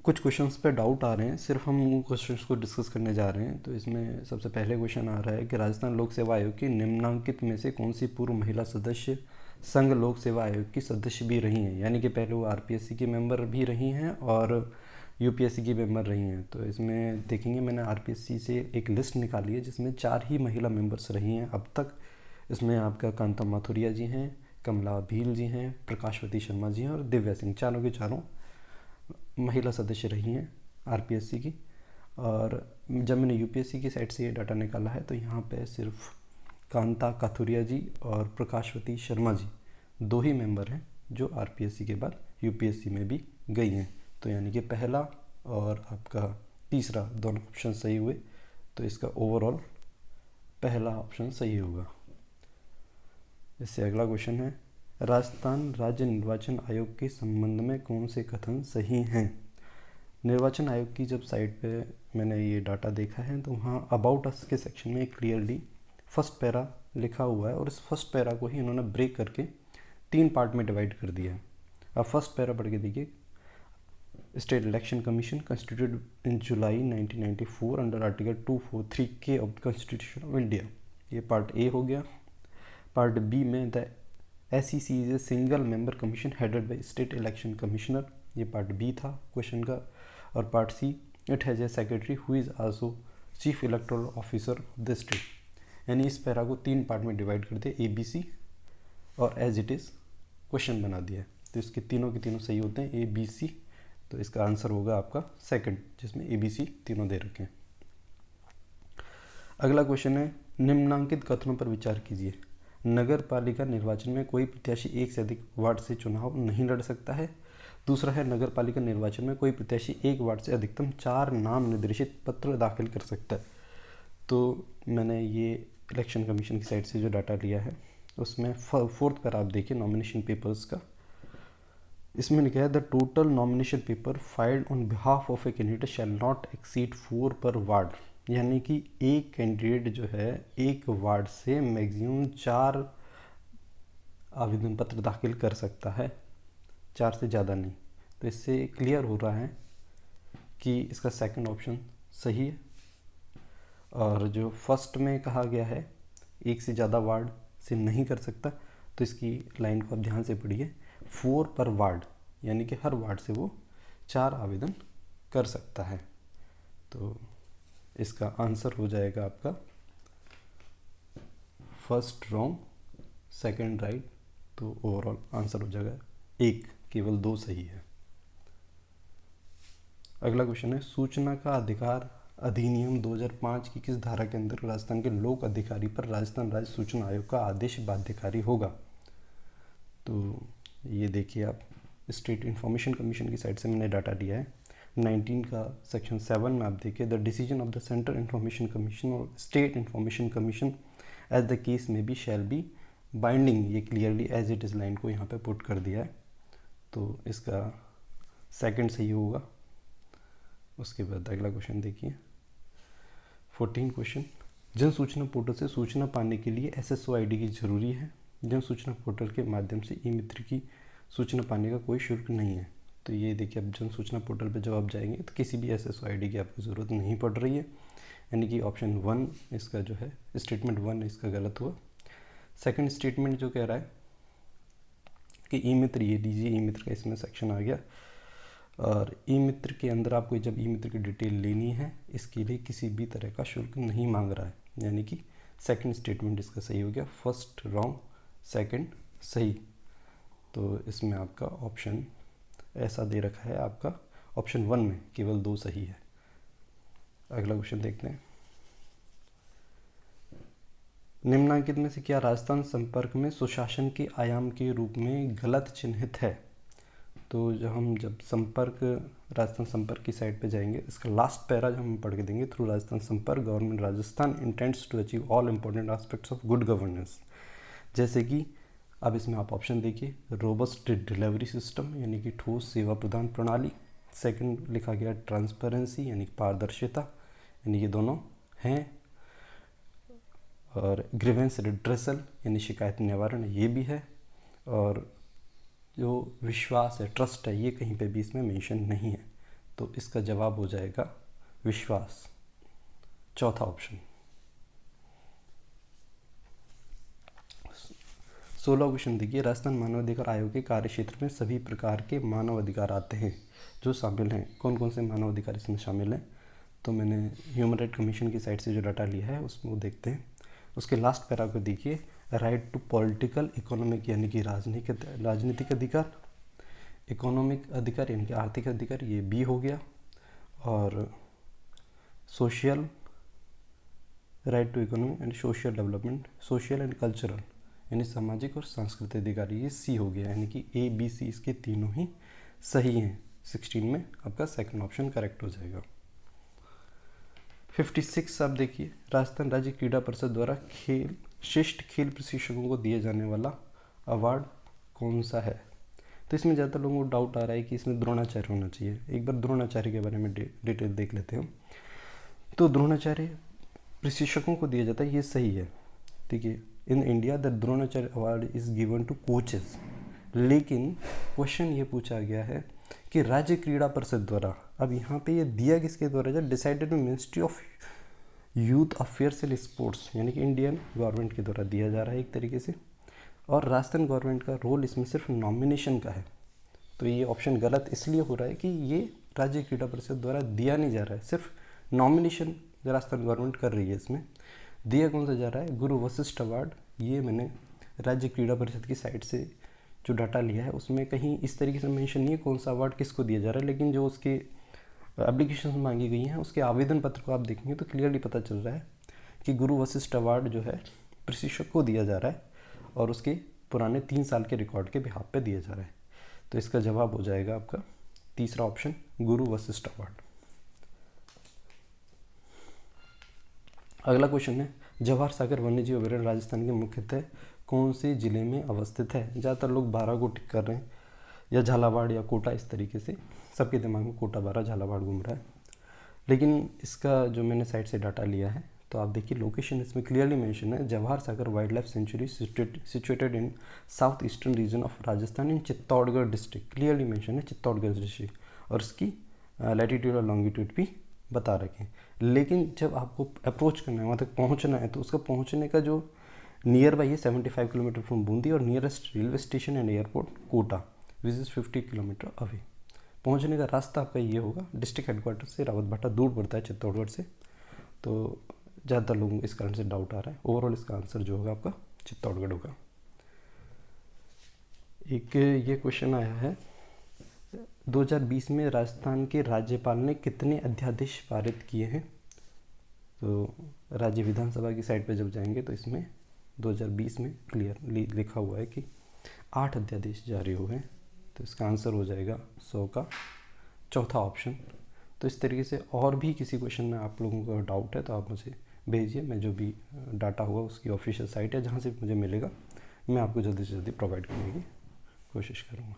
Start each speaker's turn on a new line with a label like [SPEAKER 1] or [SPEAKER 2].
[SPEAKER 1] कुछ क्वेश्चंस पे डाउट आ रहे हैं, सिर्फ हम उन क्वेश्चंस को डिस्कस करने जा रहे हैं। तो इसमें सबसे पहले क्वेश्चन आ रहा है कि राजस्थान लोक सेवा आयोग की निम्नांकित में से कौन सी पूर्व महिला सदस्य संघ लोक सेवा आयोग की सदस्य भी रही हैं, यानी कि पहले वो आरपीएससी की मेंबर भी रही हैं और यूपीएससी की मेंबर रही हैं। तो इसमें देखेंगे मैंने आरपीएससी से एक लिस्ट निकाली है जिसमें 4 ही महिला मेंबर्स रही हैं अब तक। इसमें आपका कांता माथुरिया जी हैं, कमला भील जी हैं, प्रकाशवती शर्मा जी हैं और दिव्या सिंह, चारों के चारों महिला सदस्य रही हैं आरपीएससी की। और जब मैंने यूपीएससी की साइड से ये डाटा निकाला है तो यहाँ पे सिर्फ कांता काथुरिया जी और प्रकाशवती शर्मा जी 2 ही मेंबर हैं जो आरपीएससी के बाद यूपीएससी में भी गई हैं। तो यानी कि पहला और आपका तीसरा दोनों ऑप्शन सही हुए, तो इसका ओवरऑल पहला ऑप्शन सही होगा। इससे अगला क्वेश्चन है, राजस्थान राज्य निर्वाचन आयोग के संबंध में कौन से कथन सही हैं। निर्वाचन आयोग की जब साइट पे मैंने ये डाटा देखा है तो वहाँ अबाउट अस के सेक्शन में क्लियरली फर्स्ट पैरा लिखा हुआ है और इस फर्स्ट पैरा को ही इन्होंने ब्रेक करके 3 पार्ट में डिवाइड कर दिया है। अब फर्स्ट पैरा पढ़ के देखिए, state election commission constituted in July 1994 under article 243K of the constitution of India, ये पार्ट ए हो गया। पार्ट बी में the SEC is a single member commission headed by state election commissioner, ये part B था question का। और part C, it has a secretary who is also chief electoral officer of the state. यानी इस para को 3 part में divide कर दिया, ABC, और एज इट इज़ क्वेश्चन बना दिया है। तो इसके तीनों के तीनों सही होते हैं, ABC। तो इसका आंसर होगा आपका सेकंड, जिसमें ABC तीनों दे रखे हैं। अगला क्वेश्चन है, निम्नांकित कथनों पर विचार कीजिए। नगर पालिका निर्वाचन में कोई प्रत्याशी 1 से अधिक वार्ड से चुनाव नहीं लड़ सकता है। दूसरा है, नगर पालिका निर्वाचन में कोई प्रत्याशी 1 वार्ड से अधिकतम 4 नाम निर्देशित पत्र दाखिल कर सकता है। तो मैंने ये इलेक्शन कमीशन की साइड से जो डाटा लिया है उसमें फोर्थ पर आप देखिए नॉमिनेशन पेपर्स का, इसमें लिखा है the total nomination paper filed on behalf of a candidate shall not exceed 4 पर वार्ड। यानी कि एक कैंडिडेट जो है 1 वार्ड से मैक्सिमम 4 आवेदन पत्र दाखिल कर सकता है, 4 से ज़्यादा नहीं। तो इससे क्लियर हो रहा है कि इसका सेकंड ऑप्शन सही है। और जो फर्स्ट में कहा गया है 1 से ज़्यादा वार्ड से नहीं कर सकता, तो इसकी लाइन को आप ध्यान से पढ़िए, 4 पर वार्ड यानी कि हर वार्ड से वो 4 आवेदन कर सकता है। तो इसका आंसर हो जाएगा आपका फर्स्ट रॉन्ग, सेकंड राइट। तो ओवरऑल आंसर हो जाएगा 1, केवल 2 सही है। अगला क्वेश्चन है, सूचना का अधिकार अधिनियम 2005 की किस धारा के अंदर राजस्थान के लोक अधिकारी पर राजस्थान राज्य सूचना आयोग का आदेश बाध्यकारी होगा। तो ये देखिए आप, स्टेट इन्फॉर्मेशन कमीशन की साइड से मैंने डाटा लिया है 19 का सेक्शन 7 में। आप देखिए, the decision of the Central Information Commission और State Information Commission as the case में बी शैल बी बाइंडिंग, ये clearly as it is line को यहाँ पे पुट कर दिया है। तो इसका सेकंड सही होगा। उसके बाद अगला क्वेश्चन देखिए 14 क्वेश्चन, जन सूचना पोर्टल से सूचना पाने के लिए SSO ID की ज़रूरी है। जन सूचना पोर्टल के माध्यम से ई मित्र की सूचना पाने का कोई शुल्क नहीं है। तो ये देखिए, अब जन सूचना पोर्टल पर जब आप जाएंगे तो किसी भी SSO ID की आपको ज़रूरत नहीं पड़ रही है। यानी कि ऑप्शन 1 इसका जो है, स्टेटमेंट 1 इसका गलत हुआ। सेकंड स्टेटमेंट जो कह रहा है कि ई मित्र, ये लीजिए ई मित्र का इसमें सेक्शन आ गया, और ई मित्र के अंदर आपको जब ई मित्र की डिटेल लेनी है इसके लिए किसी भी तरह का शुल्क नहीं मांग रहा है। यानी कि सेकंड स्टेटमेंट इसका सही हो गया, फर्स्ट रॉन्ग, सेकंड सही। तो इसमें आपका ऑप्शन ऐसा दे रखा है, आपका ऑप्शन 1 में केवल 2 सही है। अगला क्वेश्चन देखते हैं, निम्नांकित में से क्या राजस्थान संपर्क में सुशासन के आयाम के रूप में गलत चिन्हित है। तो जब संपर्क, राजस्थान संपर्क की साइड पे जाएंगे, इसका लास्ट पैरा जब हम पढ़ के देंगे, through Rajasthan Sampark government Rajasthan intents to achieve all important aspects of good governance. जैसे कि अब इसमें आप ऑप्शन देखिए, रोबस्ट डिलीवरी सिस्टम यानी कि ठोस सेवा प्रदान प्रणाली। सेकंड लिखा गया ट्रांसपेरेंसी यानी पारदर्शिता, यानी ये दोनों हैं। और ग्रीवेंस रिड्रेसल यानी शिकायत निवारण, ये भी है। और जो विश्वास है, ट्रस्ट है, ये कहीं पे भी इसमें मेंशन नहीं है। तो इसका जवाब हो जाएगा विश्वास, चौथा ऑप्शन। 16 क्वेश्चन देखिए, राजस्थान मानव अधिकार आयोग के कार्य क्षेत्र में सभी प्रकार के मानव अधिकार आते हैं जो शामिल हैं। कौन कौन से मानव अधिकार इसमें शामिल हैं? तो मैंने ह्यूमन राइट कमीशन की साइट से जो डाटा लिया है उसमें वो देखते हैं। उसके लास्ट पैरा को देखिए, राइट टू पॉलिटिकल इकोनॉमिक यानी कि राजनीतिक अधिकार, इकोनॉमिक अधिकार यानी कि आर्थिक अधिकार, ये बी हो गया। और social, right to economic and social development, social and cultural यानी सामाजिक और सांस्कृतिक अधिकार, ये सी हो गया। यानी कि ए बी सी इसके तीनों ही सही हैं। 16 में आपका सेकंड ऑप्शन करेक्ट हो जाएगा। 56 आप देखिए, राजस्थान राज्य क्रीड़ा परिषद द्वारा श्रेष्ठ खेल प्रशिक्षकों को दिए जाने वाला अवार्ड कौन सा है? तो इसमें ज़्यादा लोगों को डाउट आ रहा है कि इसमें द्रोणाचार्य होना चाहिए। एक बार द्रोणाचार्य के बारे में डिटेल देख लेते हैं। तो द्रोणाचार्य प्रशिक्षकों को दिया जाता है, ये सही है। ठीक है, in India the Dronacharya award is given to coaches. लेकिन क्वेश्चन ये पूछा गया है कि राज्य क्रीड़ा परिषद द्वारा, अब यहाँ पे ये दिया किसके द्वारा है? Decided ministry of youth affairs and sports यानी कि इंडियन गवर्नमेंट के द्वारा दिया जा रहा है एक तरीके से। और राजस्थान गवर्नमेंट का रोल इसमें सिर्फ नॉमिनेशन का है। तो ये ऑप्शन गलत इसलिए हो रहा है कि ये राज्य क्रीड़ा परिषद द्वारा दिया नहीं जा रहा है, सिर्फ नॉमिनेशन राजस्थान गवर्नमेंट कर रही है। इसमें दिया कौन सा जा रहा है? गुरु वशिष्ठ अवार्ड। ये मैंने राज्य क्रीड़ा परिषद की साइट से जो डाटा लिया है उसमें कहीं इस तरीके से मेंशन नहीं है कौन सा अवार्ड किसको दिया जा रहा है, लेकिन जो उसके एप्लीकेशन मांगी गई हैं उसके आवेदन पत्र को आप देखेंगे तो क्लियरली पता चल रहा है कि गुरु वशिष्ठ अवार्ड जो है प्रशिक्षक को दिया जा रहा है और उसके पुराने 3 साल के रिकॉर्ड के बिहाफ पे दिया जा रहा है। तो इसका जवाब हो जाएगा आपका तीसरा ऑप्शन, गुरु वशिष्ठ अवार्ड। अगला क्वेश्चन है, जवाहर सागर वन्यजीव अभयारण्य राजस्थान के मुख्यतः कौन से जिले में अवस्थित है? ज़्यादातर लोग 12 को टिक कर रहे हैं, या झालावाड़ या कोटा, इस तरीके से सबके दिमाग में कोटा 12 झालावाड़ घूम रहा है। लेकिन इसका जो मैंने साइट से डाटा लिया है तो आप देखिए लोकेशन इसमें क्लियरली मेंशन है, Jawahar Sagar wild life sanctuary situated in south eastern region of Rajasthan in Chittorgarh district. Clearly mention है चित्तौड़गढ़ डिस्ट्रिक्ट, और इसकी लैटीट्यूड और लॉन्गिट्यूड भी बता रखे हैं। लेकिन जब आपको अप्रोच करना है, वहाँ तक पहुँचना है, तो उसका पहुँचने का जो नियर बाई है 75 किलोमीटर फ्रॉम बूंदी, और nearest railway station and airport Kota which is 50 kilometre away. पहुँचने का रास्ता आपका ये होगा, डिस्ट्रिक्ट हेडक्वार्टर से रावतभाटा दूर पड़ता है चित्तौड़गढ़ से, तो ज़्यादातर लोगों को इस कारण से डाउट आ रहा है। ओवरऑल इसका आंसर जो होगा आपका चित्तौड़गढ़ होगा। एक ये क्वेश्चन आया है, 2020 में राजस्थान के राज्यपाल ने कितने अध्यादेश पारित किए हैं? तो राज्य विधानसभा की साइट पर जब जाएंगे तो इसमें 2020 में क्लियर लिखा हुआ है कि 8 अध्यादेश जारी हुए हैं। तो इसका आंसर हो जाएगा 100 का चौथा ऑप्शन। तो इस तरीके से और भी किसी क्वेश्चन में आप लोगों को डाउट है तो आप मुझे भेजिए, मैं जो भी डाटा होगा उसकी ऑफिशियल साइट है जहाँ से मुझे मिलेगा मैं आपको जल्दी से जल्दी प्रोवाइड करने की कोशिश करूँगा।